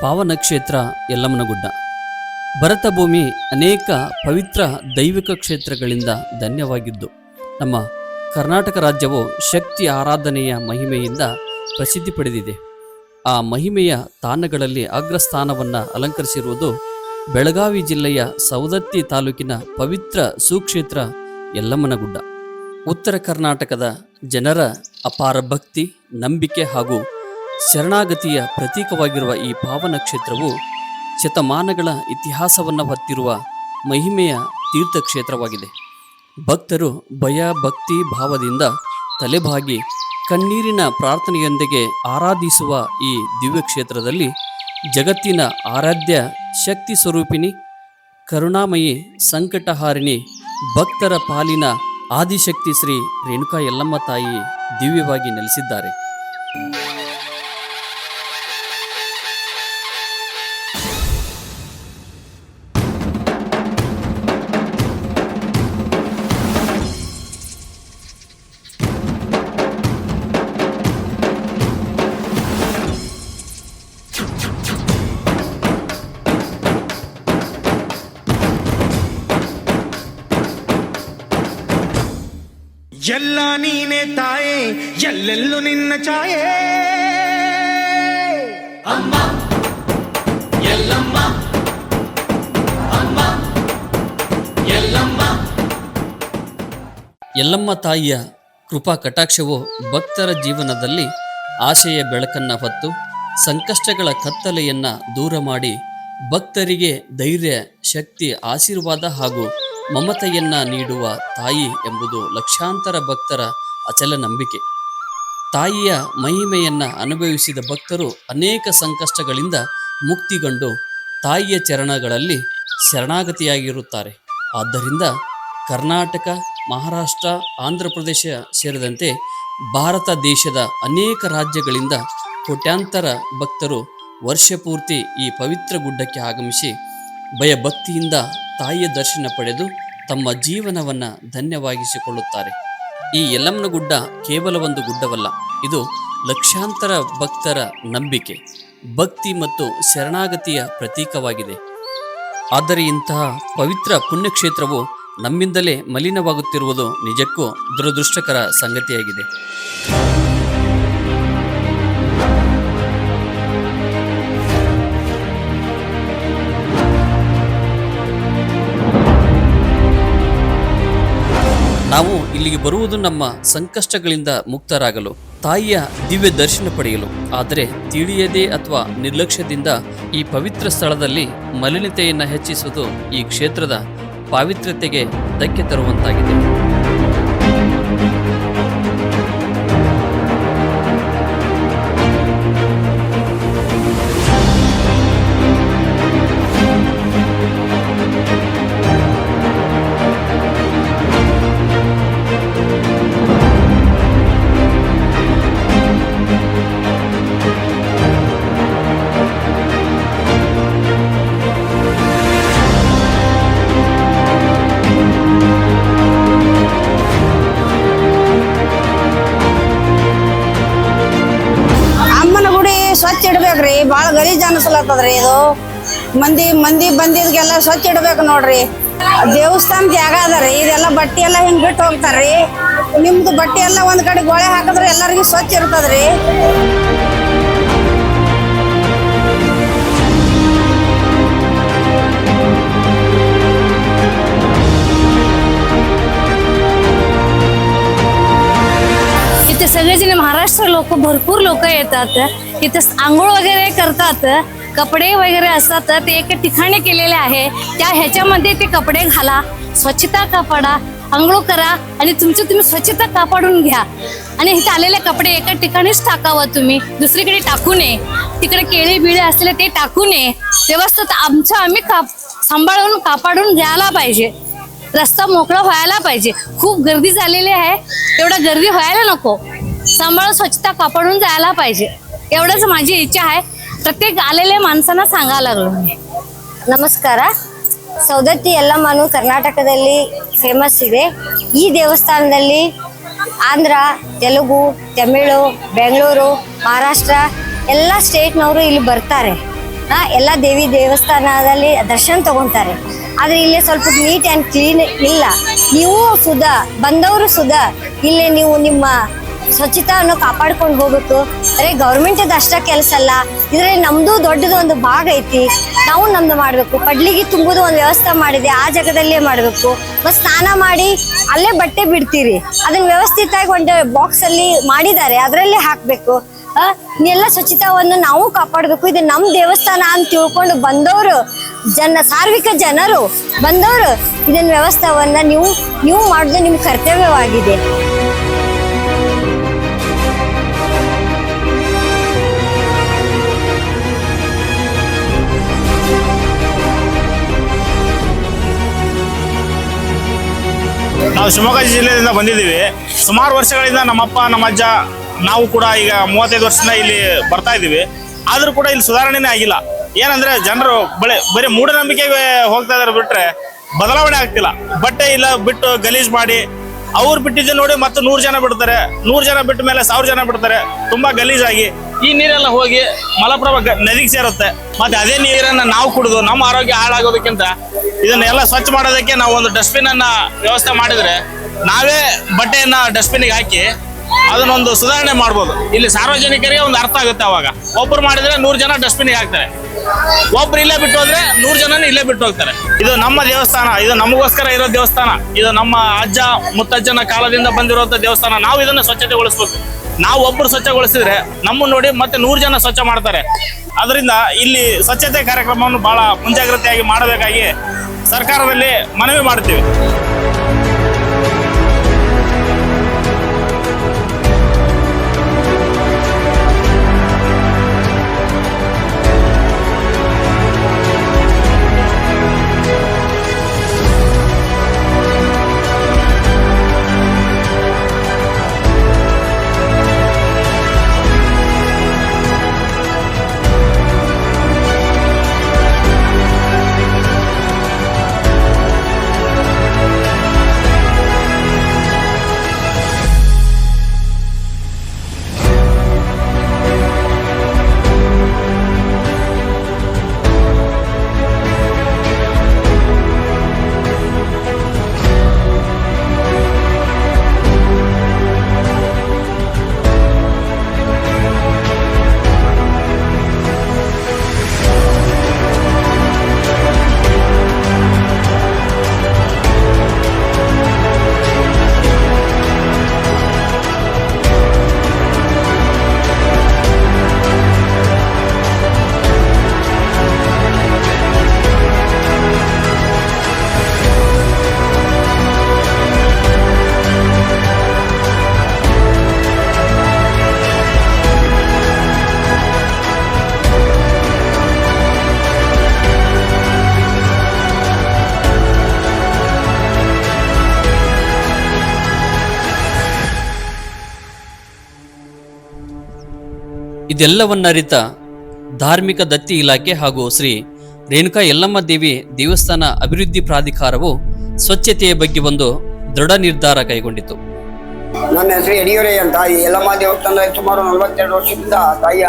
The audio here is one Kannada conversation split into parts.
ಪಾವನ ಕ್ಷೇತ್ರ ಯಲ್ಲಮ್ಮನಗುಡ್ಡ. ಭರತ ಭೂಮಿ ಅನೇಕ ಪವಿತ್ರ ದೈವಿಕ ಕ್ಷೇತ್ರಗಳಿಂದ ಧನ್ಯವಾಗಿದ್ದು, ನಮ್ಮ ಕರ್ನಾಟಕ ರಾಜ್ಯವು ಶಕ್ತಿ ಆರಾಧನೆಯ ಮಹಿಮೆಯಿಂದ ಪ್ರಸಿದ್ಧಿ ಪಡೆದಿದೆ. ಆ ಮಹಿಮೆಯ ತಾಣಗಳಲ್ಲಿ ಅಗ್ರಸ್ಥಾನವನ್ನು ಅಲಂಕರಿಸಿರುವುದು ಬೆಳಗಾವಿ ಜಿಲ್ಲೆಯ ಸವದತ್ತಿ ತಾಲೂಕಿನ ಪವಿತ್ರ ಸುಕ್ಷೇತ್ರ ಯಲ್ಲಮ್ಮನಗುಡ್ಡ. ಉತ್ತರ ಕರ್ನಾಟಕದ ಜನರ ಅಪಾರ ಭಕ್ತಿ, ನಂಬಿಕೆ ಹಾಗೂ ಶರಣಾಗತಿಯ ಪ್ರತೀಕವಾಗಿರುವ ಈ ಪಾವನ ಕ್ಷೇತ್ರವು ಶತಮಾನಗಳ ಇತಿಹಾಸವನ್ನು ಹೊತ್ತಿರುವ ಮಹಿಮೆಯ ತೀರ್ಥಕ್ಷೇತ್ರವಾಗಿದೆ. ಭಕ್ತರು ಭಯ ಭಕ್ತಿ ಭಾವದಿಂದ ತಲೆಬಾಗಿ ಕಣ್ಣೀರಿನ ಪ್ರಾರ್ಥನೆಯೊಂದಿಗೆ ಆರಾಧಿಸುವ ಈ ದಿವ್ಯ ಕ್ಷೇತ್ರದಲ್ಲಿ ಜಗತ್ತಿನ ಆರಾಧ್ಯ ಶಕ್ತಿ ಸ್ವರೂಪಿಣಿ, ಕರುಣಾಮಯಿ, ಸಂಕಟಹಾರಿಣಿ, ಭಕ್ತರ ಪಾಲಿನ ಆದಿಶಕ್ತಿ ಶ್ರೀ ರೇಣುಕಾ ಯಲ್ಲಮ್ಮ ತಾಯಿ ದಿವ್ಯವಾಗಿ ನೆಲೆಸಿದ್ದಾರೆ. ಎಲ್ಲ ನೀನೆ ತಾಯೇ, ಎಲ್ಲೆಲ್ಲೂ ನಿನ್ನ ಛಾಯೆ. ಅಮ್ಮ ಎಲ್ಲಮ್ಮ, ಅಮ್ಮ ಎಲ್ಲಮ್ಮ. ಯಲ್ಲಮ್ಮ ತಾಯಿಯ ಕೃಪಾ ಕಟಾಕ್ಷವು ಭಕ್ತರ ಜೀವನದಲ್ಲಿ ಆಶೆಯ ಬೆಳಕನ್ನು ಹೊತ್ತು ಸಂಕಷ್ಟಗಳ ಕತ್ತಲೆಯನ್ನು ದೂರ ಮಾಡಿ ಭಕ್ತರಿಗೆ ಧೈರ್ಯ, ಶಕ್ತಿ, ಆಶೀರ್ವಾದ ಹಾಗೂ ಮಮತೆಯನ್ನ ನೀಡುವ ತಾಯಿ ಎಂಬುದು ಲಕ್ಷಾಂತರ ಭಕ್ತರ ಅಚಲ ನಂಬಿಕೆ. ತಾಯಿಯ ಮಹಿಮೆಯನ್ನ ಅನುಭವಿಸಿದ ಭಕ್ತರು ಅನೇಕ ಸಂಕಷ್ಟಗಳಿಂದ ಮುಕ್ತಿಗೊಂಡು ತಾಯಿಯ ಚರಣಗಳಲ್ಲಿ ಶರಣಾಗತಿಯಾಗಿರುತ್ತಾರೆ. ಆದ್ದರಿಂದ ಕರ್ನಾಟಕ, ಮಹಾರಾಷ್ಟ್ರ, ಆಂಧ್ರ ಪ್ರದೇಶ ಸೇರಿದಂತೆ ಭಾರತ ದೇಶದ ಅನೇಕ ರಾಜ್ಯಗಳಿಂದ ಕೋಟ್ಯಾಂತರ ಭಕ್ತರು ವರ್ಷಪೂರ್ತಿ ಈ ಪವಿತ್ರ ಗುಡ್ಡಕ್ಕೆ ಆಗಮಿಸಿ ಭಯಭಕ್ತಿಯಿಂದ ತಾಯಿಯ ದರ್ಶನ ಪಡೆದು ತಮ್ಮ ಜೀವನವನ್ನು ಧನ್ಯವಾಗಿಸಿಕೊಳ್ಳುತ್ತಾರೆ. ಈ ಯಲ್ಲಮ್ಮನಗುಡ್ಡ ಕೇವಲ ಒಂದು ಗುಡ್ಡವಲ್ಲ, ಇದು ಲಕ್ಷಾಂತರ ಭಕ್ತರ ನಂಬಿಕೆ, ಭಕ್ತಿ ಮತ್ತು ಶರಣಾಗತಿಯ ಪ್ರತೀಕವಾಗಿದೆ. ಆದರೆ ಇಂತಹ ಪವಿತ್ರ ಪುಣ್ಯಕ್ಷೇತ್ರವು ನಮ್ಮಿಂದಲೇ ಮಲಿನವಾಗುತ್ತಿರುವುದು ನಿಜಕ್ಕೂ ದುರದೃಷ್ಟಕರ ಸಂಗತಿಯಾಗಿದೆ. ನಾವು ಇಲ್ಲಿಗೆ ಬರುವುದು ನಮ್ಮ ಸಂಕಷ್ಟಗಳಿಂದ ಮುಕ್ತರಾಗಲು, ತಾಯಿಯ ದಿವ್ಯ ದರ್ಶನ ಪಡೆಯಲು. ಆದರೆ ತಿಳಿಯದೆ ಅಥವಾ ನಿರ್ಲಕ್ಷ್ಯದಿಂದ ಈ ಪವಿತ್ರ ಸ್ಥಳದಲ್ಲಿ ಮಲಿನತೆಯನ್ನು ಹೆಚ್ಚಿಸುವುದು ಈ ಕ್ಷೇತ್ರದ ಪಾವಿತ್ರ್ಯತೆಗೆ ಧಕ್ಕೆ ತರುವಂತಾಗಿದೆ. ಸ್ವಚ್ಛ ಇಡ್ಬೇಕ್ರಿ, ಭಾಳ ಗಲೀಜ್ ಅನಿಸ್ಲತ್ತದ್ರಿ. ಇದು ಮಂದಿ ಬಂದಿದ್ಗೆಲ್ಲ ಸ್ವಚ್ಛ ಇಡ್ಬೇಕು ನೋಡ್ರಿ. ದೇವಸ್ಥಾನ ಜಾಗ ಅದರಿ, ಇದೆಲ್ಲ ಬಟ್ಟೆ ಎಲ್ಲ ಹಿಂಗ್ ಬಿಟ್ಟು ಹೋಗ್ತಾರ್ರಿ. ನಿಮ್ದು ಬಟ್ಟೆ ಎಲ್ಲ ಒಂದ್ ಕಡೆ ಗೋಳೆ ಹಾಕಿದ್ರೆ ಎಲ್ಲರಿಗೂ ಸ್ವಚ್ಛ ಇರ್ತದ್ರಿ. इथे सगळेजण महाराष्ट्र लोक, भरपूर लोक येतात. इथे आंघोळ वगैरे करतात, कपडे वगैरे असतात ते एका ठिकाणी केलेले आहे. त्या ह्याच्यामध्ये ते कपडे घाला, स्वच्छता कापडा, आंघोळ करा आणि तुम्ही स्वच्छता कापाडून घ्या. आणि इथे आलेले कपडे एका ठिकाणीच टाकावं, तुम्ही दुसरीकडे टाकू नये. तिकडे केळी बिळे असलेले ते टाकू नये. व्यवस्थित आम्ही सांभाळून कापाडून घ्यायला पाहिजे. रस्ता मोकळा व्हायला पाहिजे. खूप गर्दी झालेली आहे, एवढा गर्दी व्हायला नको. सांभाळून स्वच्छता कापाडून जायला पाहिजे, एवढंच माझी इच्छा आहे. ಪ್ರತ್ಯೇಕ ಆಲೆಲೆ ಮಾನಸನ सांगायला ನಮಸ್ಕಾರ. ಸವದತ್ತಿ ಯಲ್ಲಮ್ಮನು ಕರ್ನಾಟಕದಲ್ಲಿ ಫೇಮಸ್ ಇದೆ. ಈ ದೇವಸ್ಥಾನದಲ್ಲಿ ಆಂಧ್ರ, ತೆಲುಗು, ತಮಿಳು, ಬೆಂಗಳೂರು, ಮಹಾರಾಷ್ಟ್ರ ಎಲ್ಲ ಸ್ಟೇಟ್ನವರು ಇಲ್ಲಿ ಬರ್ತಾರೆ. ಎಲ್ಲ ದೇವಿ ದೇವಸ್ಥಾನದಲ್ಲಿ ದರ್ಶನ ತಗೊಂತಾರೆ. ಆದರೆ ಇಲ್ಲಿ ಸ್ವಲ್ಪ ನೀಟ್ ಆ್ಯಂಡ್ ಕ್ಲೀನ್ ಇಲ್ಲ. ನೀವು ಸುಧಾ ಬಂದವರು ಸುಧಾ ಇಲ್ಲಿ ನೀವು ನಿಮ್ಮ ಸ್ವಚ್ಛತಾವನ್ನು ಕಾಪಾಡ್ಕೊಂಡು ಹೋಗ್ಬೇಕು. ಅರೆ ಗೌರ್ಮೆಂಟದ ಅಷ್ಟ ಕೆಲಸ ಅಲ್ಲ, ಇದರಲ್ಲಿ ನಮ್ಮದು ದೊಡ್ಡದು ಒಂದು ಭಾಗ ಐತಿ. ನಾವು ನಮ್ದು ಮಾಡಬೇಕು. ಪಡ್ಲಿಗೆ ತುಂಬುದು ಒಂದು ವ್ಯವಸ್ಥೆ ಮಾಡಿದೆ, ಆ ಜಾಗದಲ್ಲೇ ಮಾಡಬೇಕು. ಮತ್ತು ಸ್ನಾನ ಮಾಡಿ ಅಲ್ಲೇ ಬಟ್ಟೆ ಬಿಡ್ತೀರಿ, ಅದನ್ನ ವ್ಯವಸ್ಥಿತವಾಗಿ ಒಂದು ಬಾಕ್ಸಲ್ಲಿ ಮಾಡಿದ್ದಾರೆ, ಅದರಲ್ಲೇ ಹಾಕಬೇಕು. ಎಲ್ಲ ಸ್ವಚ್ಛತಾವನ್ನು ನಾವು ಕಾಪಾಡಬೇಕು. ಇದು ನಮ್ಮ ದೇವಸ್ಥಾನ ಅಂತ ತಿಳ್ಕೊಂಡು ಬಂದವರು ಸಾರ್ವಜನಿಕ ಜನರು ಬಂದವರು ಇದನ್ನ ವ್ಯವಸ್ಥೆವನ್ನ ನೀವು ಮಾಡೋದು ನಿಮ್ಮ ಕರ್ತವ್ಯವಾಗಿದೆ. ನಾವು ಶಿವಮೊಗ್ಗ ಜಿಲ್ಲೆಯಿಂದ ಬಂದಿದ್ದೀವಿ. ಸುಮಾರು ವರ್ಷಗಳಿಂದ ನಮ್ಮಪ್ಪ ನಮ್ಮ ಅಜ್ಜ ನಾವು ಕೂಡ ಈಗ 35 ವರ್ಷದಿಂದ ಇಲ್ಲಿ ಬರ್ತಾ ಇದ್ದೀವಿ. ಆದ್ರೂ ಕೂಡ ಇಲ್ಲಿ ಸುಧಾರಣೆನೇ ಆಗಿಲ್ಲ. ಏನಂದ್ರೆ ಜನರು ಬರೀ ಮೂಢನಂಬಿಕೆಗೆ ಹೋಗ್ತಾ ಇದಾರೆ ಬಿಟ್ರೆ ಬದಲಾವಣೆ ಆಗ್ತಿಲ್ಲ. ಬಟ್ಟೆ ಇಲ್ಲ ಬಿಟ್ಟು ಗಲೀಜ್ ಮಾಡಿ ಅವ್ರು ಬಿಟ್ಟಿದ್ದೆ ನೋಡಿ ಮತ್ತೆ 100 ಜನ ಬಿಡ್ತಾರೆ. 100 ಜನ ಬಿಟ್ಟ ಮೇಲೆ 1000 ಜನ ಬಿಡ್ತಾರೆ. ತುಂಬಾ ಗಲೀಜಾಗಿ ಈ ನೀರೆಲ್ಲ ಹೋಗಿ ಮಲಪ್ರಭಾ ನದಿಗೆ ಸೇರುತ್ತೆ. ಮತ್ತೆ ಅದೇ ನೀರನ್ನ ನಾವು ಕುಡಿದು ನಮ್ಮ ಆರೋಗ್ಯ ಹಾಳಾಗೋದಕ್ಕಿಂತ ಇದನ್ನೆಲ್ಲ ಸ್ವಚ್ಛ ಮಾಡೋದಕ್ಕೆ ನಾವು ಒಂದು ಡಸ್ಟ್ಬಿನ್ ಅನ್ನ ವ್ಯವಸ್ಥೆ ಮಾಡಿದ್ರೆ ನಾವೇ ಬಟ್ಟೆಯನ್ನ ಡಸ್ಟ್ಬಿನ್ಗೆ ಹಾಕಿ ಅದನ್ನೊಂದು ಸುಧಾರಣೆ ಮಾಡ್ಬೋದು. ಇಲ್ಲಿ ಸಾರ್ವಜನಿಕರಿಗೆ ಒಂದು ಅರ್ಥ ಆಗುತ್ತೆ. ಅವಾಗ ಒಬ್ರು ಮಾಡಿದ್ರೆ 100 ಜನ ಡಸ್ಟ್ಬಿನ್ಗೆ ಹಾಕ್ತಾರೆ, ಒಬ್ರು ಇಲ್ಲೇ ಬಿಟ್ಟು ಹೋದ್ರೆ 100 ಜನ ಇಲ್ಲೇ ಬಿಟ್ಟು ಹೋಗ್ತಾರೆ. ಇದು ನಮ್ಮ ದೇವಸ್ಥಾನ, ಇದು ನಮಗೋಸ್ಕರ ಇರೋ ದೇವಸ್ಥಾನ. ಇದು ನಮ್ಮ ಅಜ್ಜ ಮುತ್ತಜ್ಜನ ಕಾಲದಿಂದ ಬಂದಿರುವಂತ ದೇವಸ್ಥಾನ. ನಾವು ಇದನ್ನ ಸ್ವಚ್ಛತೆಗೊಳಿಸ್ಬೇಕು. ನಾವು ಒಬ್ರು ಸ್ವಚ್ಛಗೊಳಿಸಿದ್ರೆ ನಮ್ಮನ್ನು ನೋಡಿ ಮತ್ತೆ 100 ಜನ ಸ್ವಚ್ಛ ಮಾಡ್ತಾರೆ. ಅದರಿಂದ ಇಲ್ಲಿ ಸ್ವಚ್ಛತೆ ಕಾರ್ಯಕ್ರಮವನ್ನು ಬಹಳ ಮುಂಜಾಗ್ರತೆಯಾಗಿ ಮಾಡಬೇಕಾಗಿ ಸರ್ಕಾರದಲ್ಲಿ ಮನವಿ ಮಾಡ್ತೀವಿ. ಇದೆಲ್ಲವನ್ನರಿತ ಧಾರ್ಮಿಕ ದತ್ತಿ ಇಲಾಖೆ ಹಾಗೂ ಶ್ರೀ ರೇಣುಕಾ ಯಲ್ಲಮ್ಮ ದೇವಿ ದೇವಸ್ಥಾನ ಅಭಿವೃದ್ಧಿ ಪ್ರಾಧಿಕಾರವು ಸ್ವಚ್ಛತೆಯ ಬಗ್ಗೆ ಒಂದು ದೃಢ ನಿರ್ಧಾರ ಕೈಗೊಂಡಿತು. ನನ್ನ ಹೆಸರು ಯಡಿಯೂರೇ ಅಂತ. ಈ ಯಲ್ಲಮ್ಮ ದೇವಸ್ಥಾನದಲ್ಲಿ ಸುಮಾರು 42 ವರ್ಷದಿಂದ ತಾಯಿಯ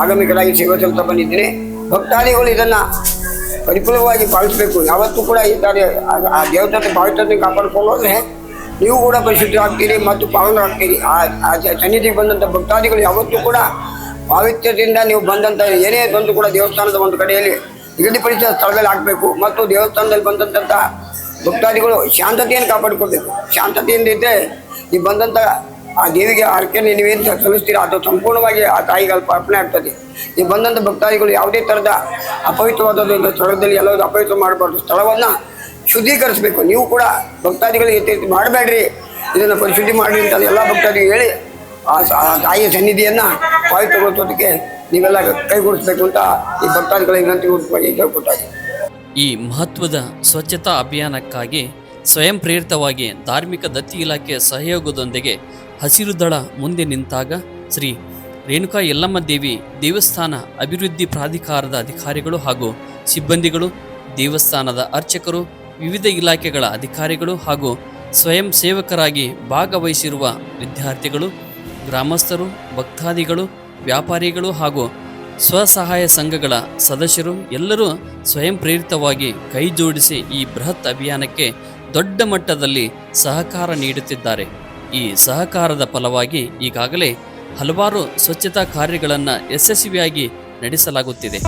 ಆಗಮಿಕರಾಗಿ ಸೇವೆ ಸಲ್ಲಿಸ್ತಾ ಬಂದಿದ್ದೀನಿ. ಭಕ್ತಾದಿಗಳು ಇದನ್ನ ಪರಿಪೂರ್ಣವಾಗಿ ಪಾಲಿಸಬೇಕು. ಯಾವತ್ತೂ ಕೂಡ ಈ ತಾರೆ ಆ ದೇವಸ್ಥಾನ ಪಾವಿತ್ರತೆ ಕಾಪಾಡಿಕೊಂಡು ಹೋದ್ರೆ ನೀವು ಕೂಡ ಪರಿಶುದ್ಧರಾಗ್ತೀರಿ ಮತ್ತು ಪಾವನರಾಗ್ತೀರಿ. ಆ ಸನ್ನಿಧಿಗೆ ಬಂದಂಥ ಭಕ್ತಾದಿಗಳು ಯಾವತ್ತೂ ಕೂಡ ಪಾವಿತ್ರ್ಯದಿಂದ ನೀವು ಬಂದಂಥ ಏನೇ ಬಂದು ಕೂಡ ದೇವಸ್ಥಾನದ ಒಂದು ಕಡೆಯಲ್ಲಿ ನಿಗದಿಪಡಿಸಿದ ಸ್ಥಳದಲ್ಲಿ ಆಗಬೇಕು. ಮತ್ತು ದೇವಸ್ಥಾನದಲ್ಲಿ ಬಂದಂಥ ಭಕ್ತಾದಿಗಳು ಶಾಂತತೆಯನ್ನು ಕಾಪಾಡಿಕೊಳ್ಬೇಕು. ಶಾಂತತೆಯಿಂದ ಇದ್ದರೆ ನೀವು ಬಂದಂಥ ಆ ದೇವಿಗೆ ಹರಕೆಯನ್ನು ನೀವೇನು ಸಲ್ಲಿಸ್ತೀರಾ ಅದು ಸಂಪೂರ್ಣವಾಗಿ ಆ ತಾಯಿಗೆ ಅಲ್ಪ ಅರ್ಪಣೆ ಆಗ್ತದೆ. ನೀವು ಬಂದಂಥ ಭಕ್ತಾದಿಗಳು ಯಾವುದೇ ಥರದ ಅಪವಿತ್ರವಾದ ಸ್ಥಳದಲ್ಲಿ ಎಲ್ಲರೂ ಅಪವಿತ್ರ ಮಾಡಬಾರ್ದು. ಸ್ಥಳವನ್ನು ಶುದ್ಧೀಕರಿಸಬೇಕು. ನೀವು ಕೂಡ ಭಕ್ತಾದಿಗಳಿಗೆ ಮಾಡಬೇಡ್ರಿ, ಇದನ್ನು ಪರಿಶುದ್ಧಿ ಮಾಡಿ ಅಂತ ಎಲ್ಲ ಭಕ್ತಾದಿಗಳು ಹೇಳಿ ಆ ತಾಯಿಯ ಸನ್ನಿಧಿಯನ್ನು ಪಾವಿತ್ರಗೊಳಿಸೋದಕ್ಕೆ ನೀವೆಲ್ಲ ಕೈಗೂಡಿಸ್ಬೇಕು ಅಂತ ಈ ಭಕ್ತಾದಿಗಳಿಗೆ ವಿನಂತಿ ಹೇಳ್ಕೊಟ್ಟಾಗಿ ಈ ಮಹತ್ವದ ಸ್ವಚ್ಛತಾ ಅಭಿಯಾನಕ್ಕಾಗಿ ಸ್ವಯಂ ಪ್ರೇರಿತವಾಗಿ ಧಾರ್ಮಿಕ ದತ್ತಿ ಇಲಾಖೆಯ ಸಹಯೋಗದೊಂದಿಗೆ ಹಸಿರು ದಳ ಮುಂದೆ ನಿಂತಾಗ ಶ್ರೀ ರೇಣುಕಾ ಯಲ್ಲಮ್ಮ ದೇವಿ ದೇವಸ್ಥಾನ ಅಭಿವೃದ್ಧಿ ಪ್ರಾಧಿಕಾರದ ಅಧಿಕಾರಿಗಳು ಹಾಗೂ ಸಿಬ್ಬಂದಿಗಳು, ದೇವಸ್ಥಾನದ ಅರ್ಚಕರು, ವಿವಿಧ ಇಲಾಖೆಗಳ ಅಧಿಕಾರಿಗಳು ಹಾಗೂ ಸ್ವಯಂ ಸೇವಕರಾಗಿ ಭಾಗವಹಿಸಿರುವ ವಿದ್ಯಾರ್ಥಿಗಳು, ಗ್ರಾಮಸ್ಥರು, ಭಕ್ತಾದಿಗಳು, ವ್ಯಾಪಾರಿಗಳು ಹಾಗೂ ಸ್ವಸಹಾಯ ಸಂಘಗಳ ಸದಸ್ಯರು ಎಲ್ಲರೂ ಸ್ವಯಂ ಪ್ರೇರಿತವಾಗಿ ಕೈ ಜೋಡಿಸಿ ಈ ಬೃಹತ್ ಅಭಿಯಾನಕ್ಕೆ ದೊಡ್ಡ ಮಟ್ಟದಲ್ಲಿ ಸಹಕಾರ ನೀಡುತ್ತಿದ್ದಾರೆ. ಈ ಸಹಕಾರದ ಫಲವಾಗಿ ಈಗಾಗಲೇ ಹಲವಾರು ಸ್ವಚ್ಛತಾ ಕಾರ್ಯಗಳನ್ನು ಯಶಸ್ವಿಯಾಗಿ ನಡೆಸಲಾಗುತ್ತಿದೆ.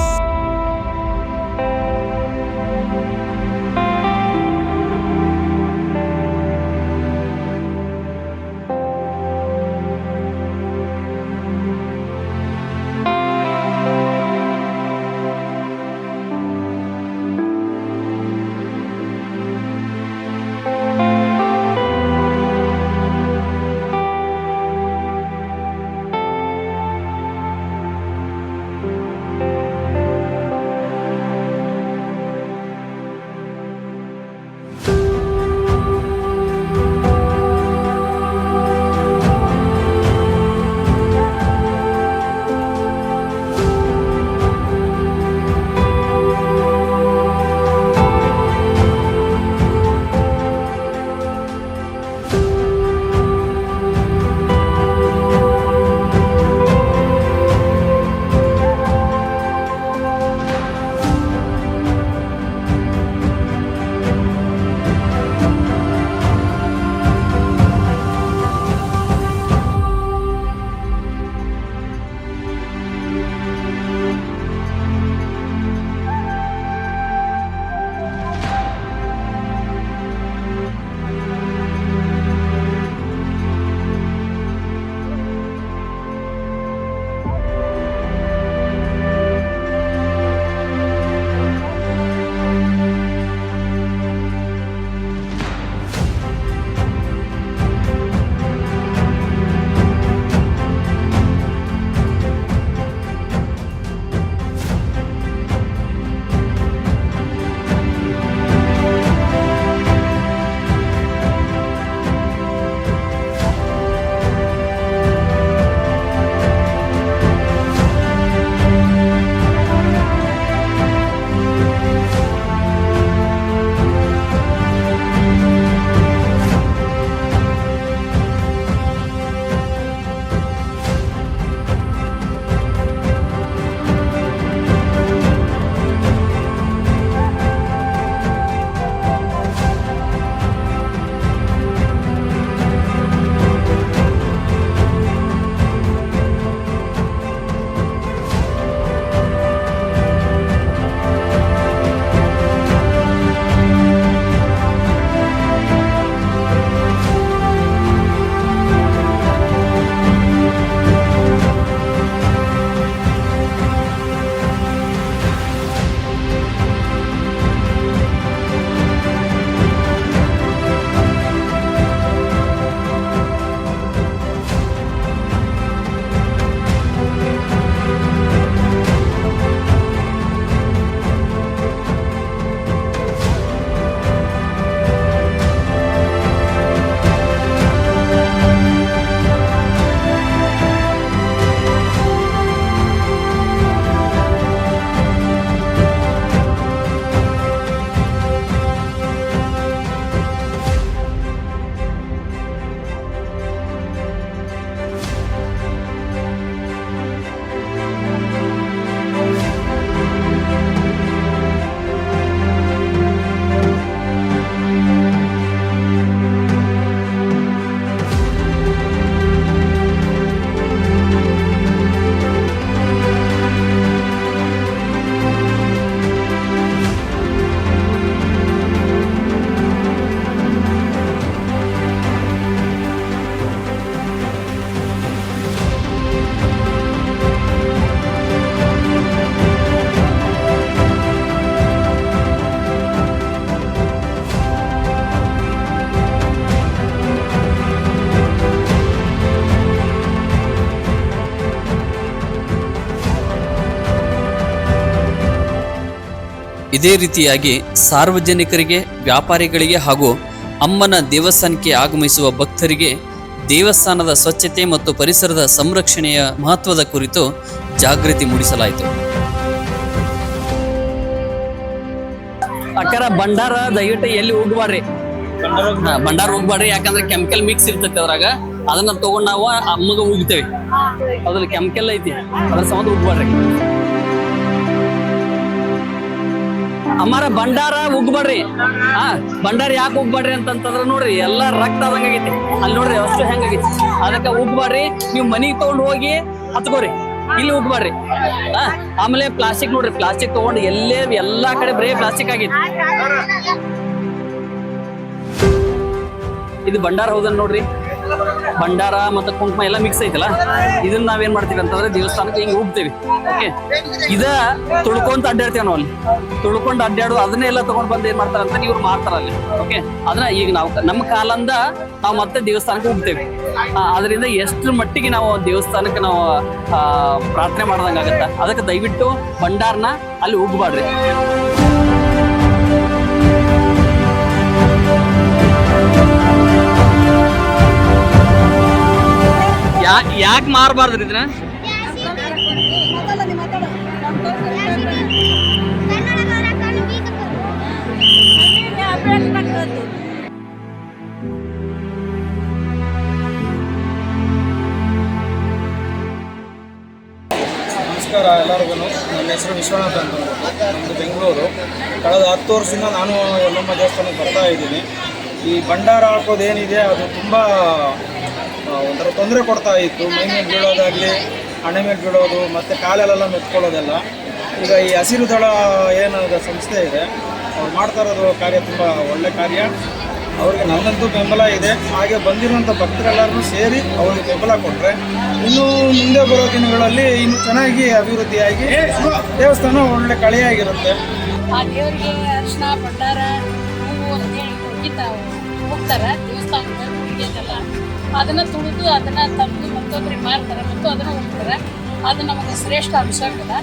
ಇದೇ ರೀತಿಯಾಗಿ ಸಾರ್ವಜನಿಕರಿಗೆ, ವ್ಯಾಪಾರಿಗಳಿಗೆ ಹಾಗೂ ಅಮ್ಮನ ದೇವಸ್ಥಾನಕ್ಕೆ ಆಗಮಿಸುವ ಭಕ್ತರಿಗೆ ದೇವಸ್ಥಾನದ ಸ್ವಚ್ಛತೆ ಮತ್ತು ಪರಿಸರದ ಸಂರಕ್ಷಣೆಯ ಮಹತ್ವದ ಕುರಿತು ಜಾಗೃತಿ ಮೂಡಿಸಲಾಯಿತು. ಅಕ್ಕರ ಭಂಡಾರ ದಯವಿಟ್ಟು ಎಲ್ಲಿ ಹೋಗ್ಬಾರ್ರಿ, ಭಂಡಾರ ಹೋಗ್ಬಾರ್ರಿ, ಯಾಕಂದ್ರೆ ಕೆಮಿಕಲ್ ಮಿಕ್ಸ್ ಇರ್ತೈತಿ ಅದ್ರಾಗ. ಅದನ್ನ ತಗೊಂಡ್ ನಾವು ಅಮ್ಮಗ ಹೋಗ್ತೇವೆ, ಅದ್ರಲ್ಲಿ ಕೆಮಿಕಲ್ ಐತಿ, ಅದ್ರ ಸಂಬಂಧ ಹೋಗ್ಬಾರ್ರಿ. ಅಮ್ಮಾರ ಭಂಡಾರ ಉಗ್ಬೇಡ್ರಿ. ಭಂಡಾರ ಯಾಕೆ ಉಗ್ಬೇಡ್ರಿ ಅಂತಂತಂದ್ರ ನೋಡ್ರಿ ಎಲ್ಲಾ ರಕ್ತ ಆದಂಗಾಗೈತಿ. ಅಲ್ಲಿ ನೋಡ್ರಿ ಅಷ್ಟು ಹೆಂಗಾಗೈತಿ. ಅದಕ್ಕೆ ಉಗ್ಬೇಡ್ರಿ. ನೀವು ಮನಿಗೆ ತಗೊಂಡ್ ಹೋಗಿ ಹತ್ಕೋರಿ, ಇಲ್ಲಿ ಉಗ್ಬೇಡ್ರಿ. ಆಮೇಲೆ ಪ್ಲಾಸ್ಟಿಕ್ ನೋಡ್ರಿ, ಪ್ಲಾಸ್ಟಿಕ್ ತಗೊಂಡು ಎಲ್ಲಾ ಕಡೆ ಬರೀ ಪ್ಲಾಸ್ಟಿಕ್ ಆಗೈತಿ. ಇದು ಭಂಡಾರ ಹೌದನ್ ನೋಡ್ರಿ. ಭಂಡಾರ ಮತ್ತು ಕುಂಕುಮ ಎಲ್ಲ ಮಿಕ್ಸ್ ಐತಲ್ಲ, ಇದನ್ನ ನಾವೇನ್ ಮಾಡ್ತೀವಿ ಅಂತಂದ್ರೆ ದೇವಸ್ಥಾನಕ್ಕೆ ಹಿಂಗೆ ಹೋಗ್ತೇವಿ. ಓಕೆ, ಇದ ತುಳ್ಕೊಂತ ಅಡ್ಡಾಡ್ತೇವೆ ನಾವು. ಅಲ್ಲಿ ತುಳ್ಕೊಂಡು ಅಡ್ಡಾಡು ಅದನ್ನೇ ಎಲ್ಲ ತಗೊಂಡ್ ಬಂದು ಏನ್ ಮಾಡ್ತಾರಂತ ಇವ್ರು ಮಾಡ್ತಾರ ಅಲ್ಲಿ. ಓಕೆ, ಅದನ್ನ ಈಗ ನಾವು ನಮ್ಮ ಕಾಲಂದ ನಾವು ಮತ್ತೆ ದೇವಸ್ಥಾನಕ್ಕೆ ಹೋಗ್ತೇವೆ. ಅದರಿಂದ ಎಷ್ಟು ಮಟ್ಟಿಗೆ ನಾವು ದೇವಸ್ಥಾನಕ್ಕೆ ನಾವು ಪ್ರಾರ್ಥನೆ ಮಾಡ್ದಂಗಾಗತ್ತ. ಅದಕ್ಕೆ ದಯವಿಟ್ಟು ಭಂಡಾರನ ಅಲ್ಲಿ ಉಗ್ಬಾಡ್ರಿ. ಯಾಕೆ ಮಾರಬಾರ್ದ್ರಿ ಇದನ್ನ? ನಮಸ್ಕಾರ ಎಲ್ಲರಿಗೂ. ನನ್ನ ಹೆಸರು ವಿಶ್ವನಾಥ್ ಅಂತ, ನಮ್ಮದು ಬೆಂಗಳೂರು. ಕಳೆದ 10 ವರ್ಷದಿಂದ ನಾನು ಎಲ್ಲಮ್ಮ ದೇವಸ್ಥಾನಕ್ಕೆ ಬರ್ತಾ ಇದ್ದೀನಿ. ಈ ಭಂಡಾರ ಹಾಕೋದೇನಿದೆ ಅದು ತುಂಬ ಒಂಥರ ತೊಂದರೆ ಕೊಡ್ತಾ ಇತ್ತು. ಮೈ ಮೇಲೆ ಬೀಳೋದಾಗಲಿ, ಹಣೆ ಮೇಲೆ ಬೀಳೋದು, ಮತ್ತು ಕಾಲಲ್ಲೆಲ್ಲ ಮೆತ್ಕೊಳ್ಳೋದೆಲ್ಲ. ಈಗ ಈ ಹಸಿರು ದಳ ಏನು ಸಂಸ್ಥೆ ಇದೆ, ಅವ್ರು ಮಾಡ್ತಾ ಇರೋದು ಕಾರ್ಯ ತುಂಬ ಒಳ್ಳೆ ಕಾರ್ಯ. ಅವ್ರಿಗೆ ನನ್ನಂತೂ ಬೆಂಬಲ ಇದೆ. ಹಾಗೆ ಬಂದಿರುವಂಥ ಭಕ್ತರೆಲ್ಲರೂ ಸೇರಿ ಅವ್ರಿಗೆ ಬೆಂಬಲ ಕೊಟ್ಟರೆ ಇನ್ನೂ ಮುಂದೆ ಬರೋ ದಿನಗಳಲ್ಲಿ ಇನ್ನೂ ಚೆನ್ನಾಗಿ ಅಭಿವೃದ್ಧಿಯಾಗಿ ದೇವಸ್ಥಾನ ಒಳ್ಳೆ ಕಳೆಯಾಗಿರುತ್ತೆ. ಆ ದೇವರಿಗೆ ಅರಿಶಿನ ಭಂಡಾರ ಹೂವು ಅಂತೇಳಿ ಹೋಗ್ತಾರೆ ದೇವಸ್ಥಾನಕ್ಕೆ. ಅದನ್ನ ತುಳಿದು ಅದನ್ನ ತಂದು ಮತ್ತೊಬ್ಬರಿಗೆ ಮಾರ್ತಾರೆ ಮತ್ತು ಅದನ್ನ ಹೋಗ್ತಾರೆ. ಅದು ನಮಗೆ ಶ್ರೇಷ್ಠ ಅಭಿಷೇಕದ.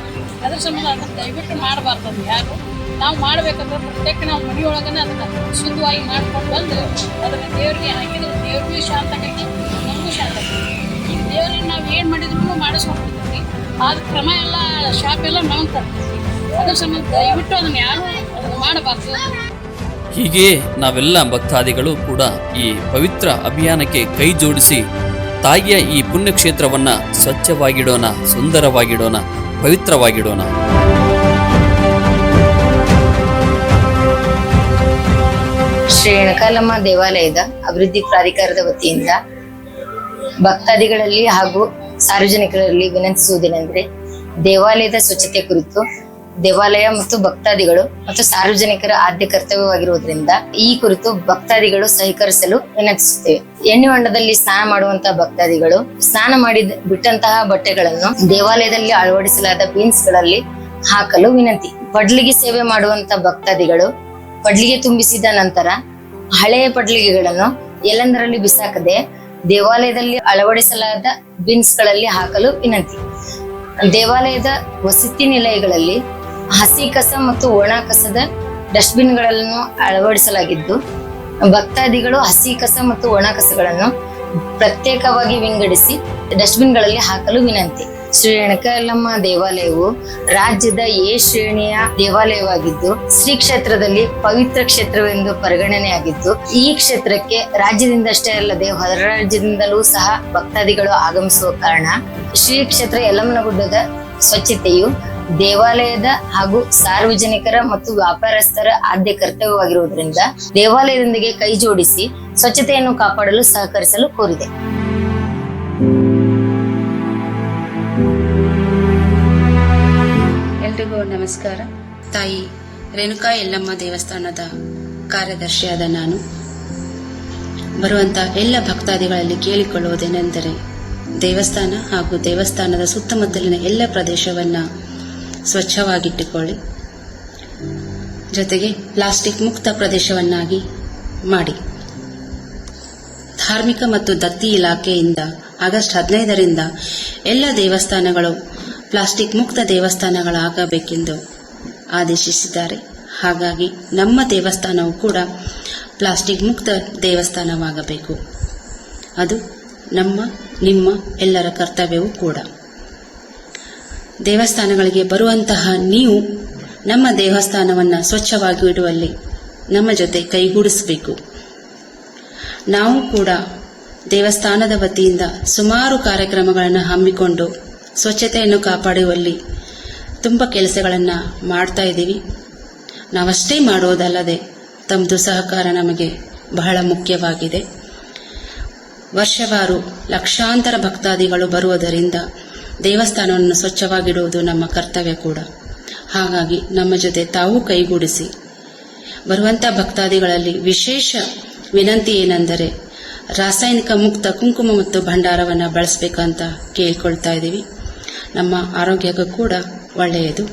ಅದ್ರ ಸಂಬಂಧ ಅದನ್ನ ದಯವಿಟ್ಟು ಮಾಡಬಾರ್ದು. ಅದು ಯಾರು ನಾವು ಮಾಡ್ಬೇಕಂದ್ರೆ ಪ್ರತ್ಯೇಕ ನಾವು ಮನೆಯೊಳಗನೆ ಅದನ್ನ ಶುದ್ಧವಾಗಿ ಮಾಡ್ಕೊಂಡು ಬಂದು ಅದನ್ನ ದೇವರಿಗೆ ಹಾಕಿದ್ರೆ ದೇವ್ರಿಗೂ ಶಾಂತ ಆಗೈತಿ, ನಮಗೂ ಶಾಂತ ಆಗೈತಿ. ಈಗ ದೇವ್ರಿಗೆ ನಾವು ಏನು ಮಾಡಿದ್ರು ಮಾಡಿಸ್ಕೊಂಡ್ಬಿಡ್ತೀವಿ. ಆದ ಕ್ರಮ ಎಲ್ಲ ಶಾಪ್ ಎಲ್ಲ ನಾವು ತರ್ತೀವಿ. ಅದ್ರ ಸಂಬಂಧ ದಯವಿಟ್ಟು ಅದನ್ನ ಯಾರು ಅದನ್ನ ಮಾಡಬಾರ್ದು. ಹೀಗೆ ನಾವೆಲ್ಲ ಭಕ್ತಾದಿಗಳು ಕೂಡ ಈ ಪವಿತ್ರ ಅಭಿಯಾನಕ್ಕೆ ಕೈ ಜೋಡಿಸಿ ತಾಯಿಯ ಈ ಪುಣ್ಯಕ್ಷೇತ್ರವನ್ನ ಸ್ವಚ್ಛವಾಗಿಡೋಣ, ಸುಂದರವಾಗಿಡೋಣ, ಪವಿತ್ರವಾಗಿಡೋಣ. ಶ್ರೀ ರೇಣುಕಾಯಲ್ಲಮ್ಮ ದೇವಾಲಯದ ಅಭಿವೃದ್ಧಿ ಪ್ರಾಧಿಕಾರದ ವತಿಯಿಂದ ಭಕ್ತಾದಿಗಳಲ್ಲಿ ಹಾಗೂ ಸಾರ್ವಜನಿಕರಲ್ಲಿ ವಿನಂತಿಸುವುದೇನೆಂದ್ರೆ, ದೇವಾಲಯದ ಸ್ವಚ್ಛತೆ ಕುರಿತು ದೇವಾಲಯ ಮತ್ತು ಭಕ್ತಾದಿಗಳು ಮತ್ತು ಸಾರ್ವಜನಿಕರ ಆದ್ಯ ಕರ್ತವ್ಯವಾಗಿರುವುದರಿಂದ ಈ ಕುರಿತು ಭಕ್ತಾದಿಗಳು ಸಹಕರಿಸಲು ವಿನಂತಿಸುತ್ತೇವೆ. ಎಣ್ಣೆ ಹೊಂಡದಲ್ಲಿ ಸ್ನಾನ ಮಾಡುವಂತಹ ಭಕ್ತಾದಿಗಳು ಸ್ನಾನ ಮಾಡಿ ಬಿಟ್ಟಂತಹ ಬಟ್ಟೆಗಳನ್ನು ದೇವಾಲಯದಲ್ಲಿ ಅಳವಡಿಸಲಾದ ಬೀನ್ಸ್ ಗಳಲ್ಲಿ ಹಾಕಲು ವಿನಂತಿ. ಪಡ್ಲಿಗೆ ಸೇವೆ ಮಾಡುವಂತಹ ಭಕ್ತಾದಿಗಳು ಪಡ್ಲಿಗೆ ತುಂಬಿಸಿದ ನಂತರ ಹಳೆಯ ಪಡ್ಲಿಗೆಗಳನ್ನು ಎಲ್ಲೆಂದರಲ್ಲಿ ಬಿಸಾಕದೆ ದೇವಾಲಯದಲ್ಲಿ ಅಳವಡಿಸಲಾದ ಬಿನ್ಸ್ ಗಳಲ್ಲಿ ಹಾಕಲು ವಿನಂತಿ. ದೇವಾಲಯದ ವಸತಿ ನಿಲಯಗಳಲ್ಲಿ ಹಸಿ ಕಸ ಮತ್ತು ಒಣ ಕಸದ ಡಸ್ಟ್ಬಿನ್ ಗಳನ್ನು ಅಳವಡಿಸಲಾಗಿದ್ದು, ಭಕ್ತಾದಿಗಳು ಹಸಿ ಕಸ ಮತ್ತು ಒಣ ಕಸಗಳನ್ನು ಪ್ರತ್ಯೇಕವಾಗಿ ವಿಂಗಡಿಸಿ ಡಸ್ಟ್ಬಿನ್ ಗಳಲ್ಲಿ ಹಾಕಲು ವಿನಂತಿ. ಶ್ರೀ ರೇಣುಕಾಯಲ್ಲಮ್ಮ ದೇವಾಲಯವು ರಾಜ್ಯದ ಎ ಶ್ರೇಣಿಯ ದೇವಾಲಯವಾಗಿದ್ದು, ಶ್ರೀ ಕ್ಷೇತ್ರದಲ್ಲಿ ಪವಿತ್ರ ಕ್ಷೇತ್ರವೆಂದು ಪರಿಗಣನೆಯಾಗಿದ್ದು, ಈ ಕ್ಷೇತ್ರಕ್ಕೆ ರಾಜ್ಯದಿಂದಷ್ಟೇ ಅಲ್ಲದೆ ಹೊರ ರಾಜ್ಯದಿಂದಲೂ ಸಹ ಭಕ್ತಾದಿಗಳು ಆಗಮಿಸುವ ಕಾರಣ ಶ್ರೀ ಕ್ಷೇತ್ರ ಯಲ್ಲಮ್ಮನಗುಡ್ಡದ ಸ್ವಚ್ಛತೆಯು ದೇವಾಲಯದ ಹಾಗೂ ಸಾರ್ವಜನಿಕರ ಮತ್ತು ವ್ಯಾಪಾರಸ್ಥರ ಆದ್ಯ ಕರ್ತವ್ಯವಾಗಿರುವುದರಿಂದ ದೇವಾಲಯದೊಂದಿಗೆ ಕೈ ಜೋಡಿಸಿ ಸ್ವಚ್ಛತೆಯನ್ನು ಕಾಪಾಡಲು ಸಹಕರಿಸಲು ಕೋರಿದೆ. ಎಲ್ರಿಗೂ ನಮಸ್ಕಾರ. ತಾಯಿ ರೇಣುಕಾ ಯಲ್ಲಮ್ಮ ದೇವಸ್ಥಾನದ ಕಾರ್ಯದರ್ಶಿಯಾದ ನಾನು ಬರುವಂತ ಎಲ್ಲ ಭಕ್ತಾದಿಗಳಲ್ಲಿ ಕೇಳಿಕೊಳ್ಳುವುದೇನೆಂದರೆ, ದೇವಸ್ಥಾನ ಹಾಗೂ ದೇವಸ್ಥಾನದ ಸುತ್ತಮುತ್ತಲಿನ ಎಲ್ಲ ಪ್ರದೇಶವನ್ನ ಸ್ವಚ್ಛವಾಗಿಟ್ಟುಕೊಳ್ಳಿ. ಜೊತೆಗೆ ಪ್ಲಾಸ್ಟಿಕ್ ಮುಕ್ತ ಪ್ರದೇಶವನ್ನಾಗಿ ಮಾಡಿ. ಧಾರ್ಮಿಕ ಮತ್ತು ದತ್ತಿ ಇಲಾಖೆಯಿಂದ ಆಗಸ್ಟ್ 15ರಿಂದ ಎಲ್ಲ ದೇವಸ್ಥಾನಗಳು ಪ್ಲಾಸ್ಟಿಕ್ ಮುಕ್ತ ದೇವಸ್ಥಾನಗಳಾಗಬೇಕೆಂದು ಆದೇಶಿಸಿದ್ದಾರೆ. ಹಾಗಾಗಿ ನಮ್ಮ ದೇವಸ್ಥಾನವು ಕೂಡ ಪ್ಲಾಸ್ಟಿಕ್ ಮುಕ್ತ ದೇವಸ್ಥಾನವಾಗಬೇಕು. ಅದು ನಿಮ್ಮ ಎಲ್ಲರ ಕರ್ತವ್ಯವೂ ಕೂಡ. ದೇವಸ್ಥಾನಗಳಿಗೆ ಬರುವಂತಹ ನೀವು ನಮ್ಮ ದೇವಸ್ಥಾನವನ್ನು ಸ್ವಚ್ಛವಾಗಿ ಇಡುವಲ್ಲಿ ನಮ್ಮ ಜೊತೆ ಕೈಗೂಡಿಸಬೇಕು. ನಾವು ಕೂಡ ದೇವಸ್ಥಾನದ ವತಿಯಿಂದ ಸುಮಾರು ಕಾರ್ಯಕ್ರಮಗಳನ್ನು ಹಮ್ಮಿಕೊಂಡು ಸ್ವಚ್ಛತೆಯನ್ನು ಕಾಪಾಡುವಲ್ಲಿ ತುಂಬ ಕೆಲಸಗಳನ್ನು ಮಾಡ್ತಾ ಇದ್ದೀವಿ. ನಾವಷ್ಟೇ ಮಾಡೋದಲ್ಲದೆ ತಮ್ಮದು ಸಹಕಾರ ನಮಗೆ ಬಹಳ ಮುಖ್ಯವಾಗಿದೆ. ವರ್ಷವಾರು ಲಕ್ಷಾಂತರ ಭಕ್ತಾದಿಗಳು ಬರುವುದರಿಂದ ದೇವಸ್ಥಾನವನ್ನು ಸ್ವಚ್ಛವಾಗಿಡುವುದು ನಮ್ಮ ಕರ್ತವ್ಯ ಕೂಡ. ಹಾಗಾಗಿ ನಮ್ಮ ಜೊತೆ ತಾವು ಕೈಗೂಡಿಸಿ ಬರುವಂಥ ಭಕ್ತಾದಿಗಳಲ್ಲಿ ವಿಶೇಷ ವಿನಂತಿ ಏನೆಂದರೆ ರಾಸಾಯನಿಕ ಮುಕ್ತ ಕುಂಕುಮ ಮತ್ತು ಭಂಡಾರವನ್ನು ಬಳಸಬೇಕಂತ ಕೇಳ್ಕೊಳ್ತಾ ಇದ್ದೀವಿ. ನಮ್ಮ ಆರೋಗ್ಯಕ್ಕೂ ಕೂಡ ಒಳ್ಳೆಯದು.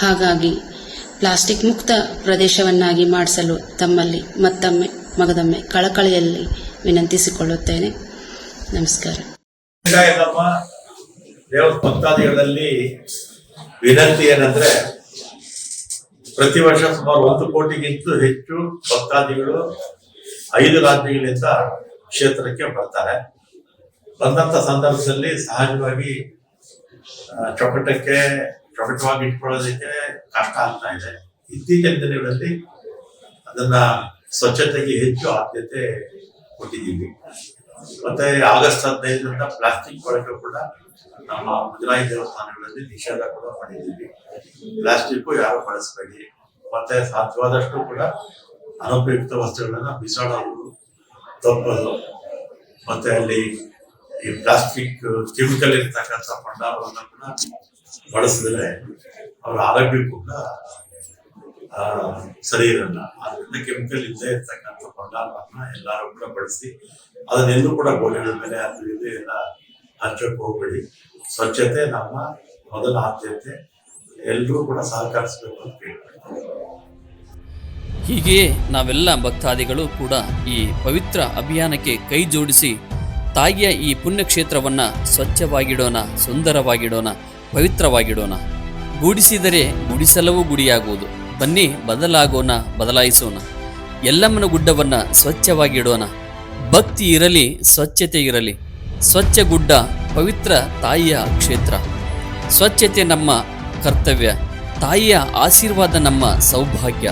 ಹಾಗಾಗಿ ಪ್ಲಾಸ್ಟಿಕ್ ಮುಕ್ತ ಪ್ರದೇಶವನ್ನಾಗಿ ಮಾಡಿಸಲು ತಮ್ಮಲ್ಲಿ ಮತ್ತೊಮ್ಮೆ ಮಗದೊಮ್ಮೆ ಕಳಕಳಿಯಲ್ಲಿ ವಿನಂತಿಸಿಕೊಳ್ಳುತ್ತೇನೆ. ನಮಸ್ಕಾರ. ಭಕ್ತಾದಿಗಳಲ್ಲಿ ವಿನಂತಿ ಏನಂದ್ರೆ, ಪ್ರತಿ ವರ್ಷ ಸುಮಾರು 1 ಕೋಟಿಗಿಂತ ಹೆಚ್ಚು ಭಕ್ತಾದಿಗಳು 5 ರಾಜ್ಯಗಳಿಂದ ಕ್ಷೇತ್ರಕ್ಕೆ ಬರ್ತಾರೆ. ಬಂದಂತ ಸಂದರ್ಭದಲ್ಲಿ ಸಹಜವಾಗಿ ಚೊಕಟವಾಗಿ ಇಟ್ಕೊಳ್ಳೋದಕ್ಕೆ ಕಷ್ಟ ಆಗ್ತಾ ಇದೆ. ಇತ್ತೀಚಿನ ದಿನಗಳಲ್ಲಿ ಅದನ್ನ ಸ್ವಚ್ಛತೆಗೆ ಹೆಚ್ಚು ಆದ್ಯತೆ ಕೊಟ್ಟಿದ್ದೀವಿ. ಮತ್ತೆ ಆಗಸ್ಟ್ 15ರಿಂದ ಪ್ಲಾಸ್ಟಿಕ್ ಬಳಕೆ ಕೂಡ ನಮ್ಮ ಮುಜರಾಯಿ ದೇವಸ್ಥಾನಗಳಲ್ಲಿ ನಿಷೇಧ ಕೂಡ ಮಾಡಿದ್ದೀವಿ. ಪ್ಲಾಸ್ಟಿಕ್ ಯಾರು ಬಳಸಬೇಡಿ. ಮತ್ತೆ ಸಾಧ್ಯವಾದಷ್ಟು ಕೂಡ ಅನುಪಯುಕ್ತ ವಸ್ತುಗಳನ್ನ ಬಿಸಾಡೋದು ತಪ್ಪದು. ಮತ್ತೆ ಅಲ್ಲಿ ಈ ಪ್ಲಾಸ್ಟಿಕ್ ಕೆಮಿಕಲ್ ಇರ್ತಕ್ಕಂಥ ಭಂಡಾರವನ್ನು ಕೂಡ ಬಳಸಿದ್ರೆ ಅವ್ರ ಆರೋಗ್ಯ ಕೂಡ ಸರಿ ಇರಲ್ಲ. ಅದರಿಂದ ಕೆಮಿಕಲ್ ಇಲ್ಲದೆ ಇರ್ತಕ್ಕಂಥ ಭಂಡಾರವನ್ನ ಎಲ್ಲರೂ ಕೂಡ ಬಳಸಿ, ಅದನ್ನೆಲ್ಲೂ ಕೂಡ ಗೋಡೆಗಳ ಮೇಲೆ ಅದು ಇದು ಎಲ್ಲ ಹಚ್ಚಕ್ಕೆ ಹೋಗ್ಬೇಡಿ. ಸ್ವಚ್ಛತೆ ನಮ್ಮ ಮೊದಲ ಆದ್ಯತೆ. ಎಲ್ಲರೂ ಕೂಡ ಸಹಕರಿಸಬೇಕು ಅಂತ ಕೇಳ್ತಾರೆ. ಹೀಗೆಯೇ ನಾವೆಲ್ಲ ಭಕ್ತಾದಿಗಳು ಕೂಡ ಈ ಪವಿತ್ರ ಅಭಿಯಾನಕ್ಕೆ ಕೈ ಜೋಡಿಸಿ ತಾಯಿಯ ಈ ಪುಣ್ಯಕ್ಷೇತ್ರವನ್ನ ಸ್ವಚ್ಛವಾಗಿಡೋಣ, ಸುಂದರವಾಗಿಡೋಣ, ಪವಿತ್ರವಾಗಿಡೋಣ. ಗೂಡಿಸಿದರೆ ಗುಡಿಸಲವೂ ಗುಡಿಯಾಗುವುದು. ಬನ್ನಿ ಬದಲಾಗೋಣ, ಬದಲಾಯಿಸೋಣ. ಎಲ್ಲಮ್ಮನ ಗುಡ್ಡವನ್ನ ಸ್ವಚ್ಛವಾಗಿಡೋಣ. ಭಕ್ತಿ ಇರಲಿ, ಸ್ವಚ್ಛತೆ ಇರಲಿ. ಸ್ವಚ್ಛ ಗುಡ್ಡ ಪವಿತ್ರ ತಾಯಿಯ ಕ್ಷೇತ್ರ. ಸ್ವಚ್ಛತೆ ನಮ್ಮ ಕರ್ತವ್ಯ. ತಾಯಿಯ ಆಶೀರ್ವಾದ ನಮ್ಮ ಸೌಭಾಗ್ಯ.